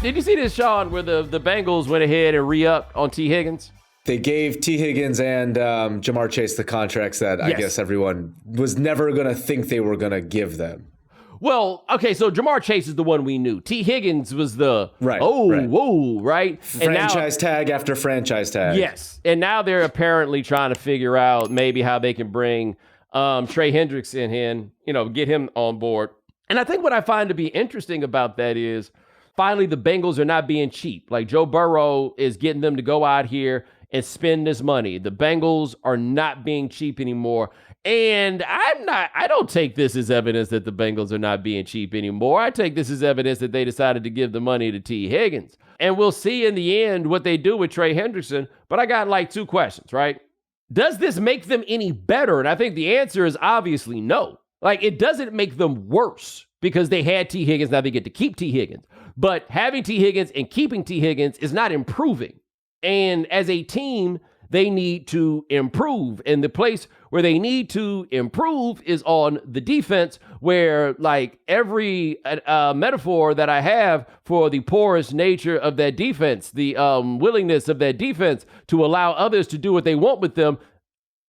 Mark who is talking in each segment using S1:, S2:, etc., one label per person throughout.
S1: Did you see this, Sean, where the Bengals went ahead and re-upped on Tee Higgins?
S2: They gave Tee Higgins and Ja'Marr Chase the contracts that I guess everyone was never going to think they were going to give them.
S1: Well, okay, so Ja'Marr Chase is the one we knew. Tee Higgins was the, right?
S2: Franchise tag after franchise tag.
S1: Yes, and now they're apparently trying to figure out maybe how they can bring Trey Hendrickson in, get him on board. And I think what I find to be interesting about that is finally the Bengals are not being cheap. Like Joe Burrow is getting them to go out here and spend this money. The Bengals are not being cheap anymore. And I don't take this as evidence that the Bengals are not being cheap anymore. I take this as evidence that they decided to give the money to Tee Higgins. And we'll see in the end what they do with Trey Hendrickson. But I got like two questions, right? Does this make them any better? And I think the answer is obviously no. Like, it doesn't make them worse because they had Tee Higgins. Now they get to keep Tee Higgins. But having Tee Higgins and keeping Tee Higgins is not improving. And as a team, they need to improve. And the place where they need to improve is on the defense, where like every metaphor that I have for the porous nature of that defense, the willingness of that defense to allow others to do what they want with them,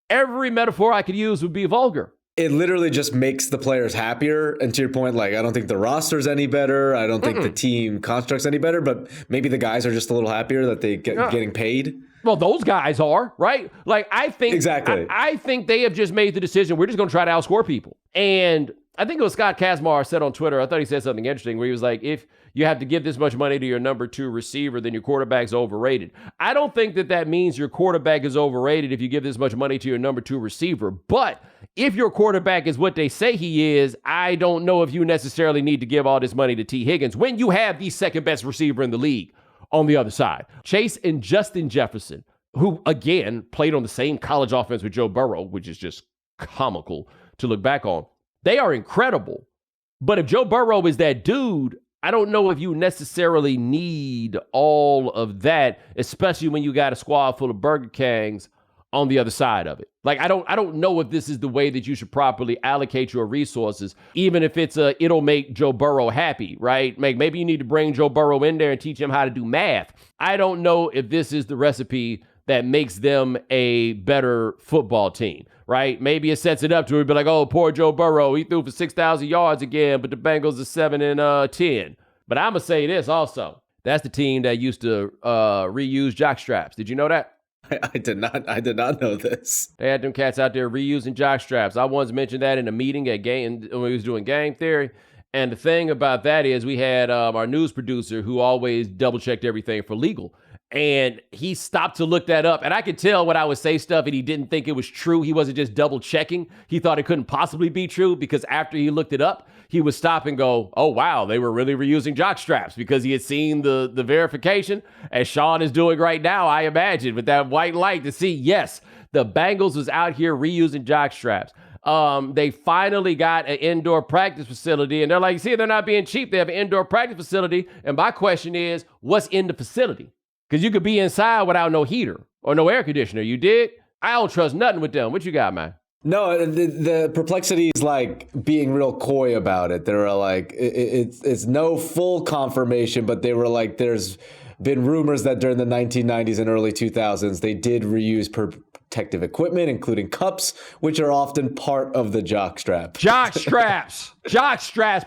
S1: every metaphor I could use would be vulgar.
S2: It literally just makes the players happier. And to your point, like, I don't think the roster's any better. I don't think the team construct's any better, but maybe the guys are just a little happier that they get getting paid.
S1: Well, those guys are, right? Like, I think
S2: exactly.
S1: I think they have just made the decision, we're just going to try to outscore people. And I think it was Scott Kazmar said on Twitter, I thought he said something interesting where he was like, if you have to give this much money to your number 2 receiver, then your quarterback's overrated. I don't think that means your quarterback is overrated if you give this much money to your number 2 receiver. But if your quarterback is what they say he is, I don't know if you necessarily need to give all this money to Tee Higgins when you have the second best receiver in the league on the other side. Chase and Justin Jefferson, who, again, played on the same college offense with Joe Burrow, which is just comical to look back on. They are incredible. But if Joe Burrow is that dude, I don't know if you necessarily need all of that, especially when you got a squad full of Burger Kings on the other side of it. Like, I don't know if this is the way that you should properly allocate your resources, even if it'll make Joe Burrow happy, right? Maybe you need to bring Joe Burrow in there and teach him how to do math. I don't know if this is the recipe that makes them a better football team, right? Maybe it sets it up to be like, oh, poor Joe Burrow, he threw for 6,000 yards again, but the Bengals are 7-10. But I'm going to say this also. That's the team that used to reuse jock straps. Did you know that?
S2: I did not know this.
S1: They had them cats out there reusing jock straps. I once mentioned that in a meeting when we was doing game theory. And the thing about that is we had our news producer who always double-checked everything for legal. And he stopped to look that up. And I could tell when I would say stuff and he didn't think it was true. He wasn't just double checking. He thought it couldn't possibly be true because after he looked it up, he would stop and go, oh, wow, they were really reusing jock straps because he had seen the verification, as Sean is doing right now, I imagine, with that white light to see, yes, the Bengals was out here reusing jock straps. They finally got an indoor practice facility, and they're like, see, they're not being cheap. They have an indoor practice facility. And my question is, what's in the facility? Because you could be inside without no heater or no air conditioner. You dig? I don't trust nothing with them. What you got, man?
S2: No, the perplexity is like being real coy about it. They were like, it's no full confirmation, but they were like, there's been rumors that during the 1990s and early 2000s, they did reuse protective equipment, including cups, which are often part of the jock strap.
S1: Jock straps,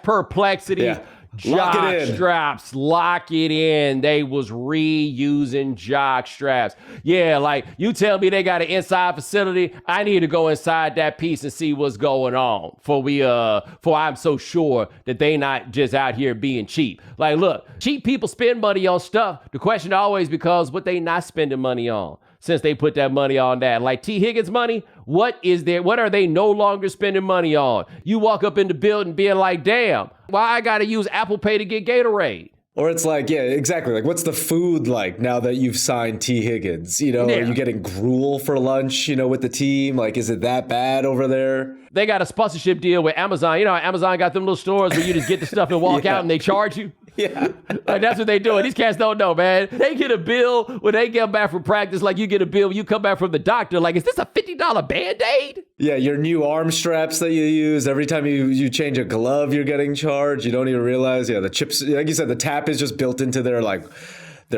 S1: perplexity.
S2: Yeah. Jock
S1: straps, lock it in. They was reusing jock straps. Yeah, like you tell me they got an inside facility. I need to go inside that piece and see what's going on. For I'm so sure that they not just out here being cheap. Like, look, cheap people spend money on stuff. The question always becomes what they not spending money on. Since they put that money on that. Like Tee Higgins money, what are they no longer spending money on? You walk up in the building being like, damn, why I got to use Apple Pay to get Gatorade?
S2: Or it's like, yeah, exactly. Like, what's the food like now that you've signed Tee Higgins? Are you getting gruel for lunch, with the team? Like, is it that bad over there?
S1: They got a sponsorship deal with Amazon. Amazon got them little stores where you just get the stuff and walk out and they charge you.
S2: Yeah.
S1: Like, that's what they do. And these cats don't know, man. They get a bill when they get back from practice like you get a bill when you come back from the doctor. Like, is this a $50 Band-Aid?
S2: Yeah, your new arm straps that you use. Every time you change a glove, you're getting charged. You don't even realize. Yeah, the chips, like you said, the tap is just built into their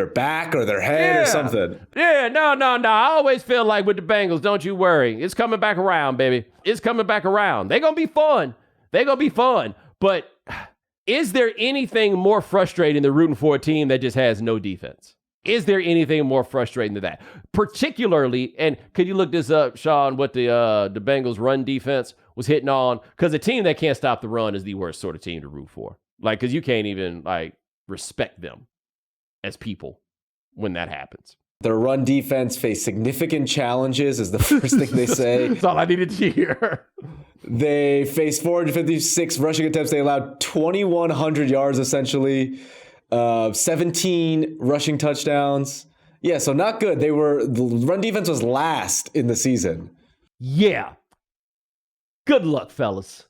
S2: back or their head or something.
S1: Yeah, no. I always feel like with the Bengals, don't you worry. It's coming back around, baby. It's coming back around. They're going to be fun. But is there anything more frustrating than rooting for a team that just has no defense? Is there anything more frustrating than that? Particularly, and could you look this up, Sean, what the Bengals run defense was hitting on? Because a team that can't stop the run is the worst sort of team to root for. Like, because you can't even, like, respect them as people when that happens.
S2: Their run defense faced significant challenges is the first thing they say.
S1: That's all I needed to hear.
S2: They faced 456 rushing attempts. They allowed 2,100 yards, essentially. 17 rushing touchdowns. Yeah, so not good. The run defense was last in the season.
S1: Yeah. Good luck, fellas.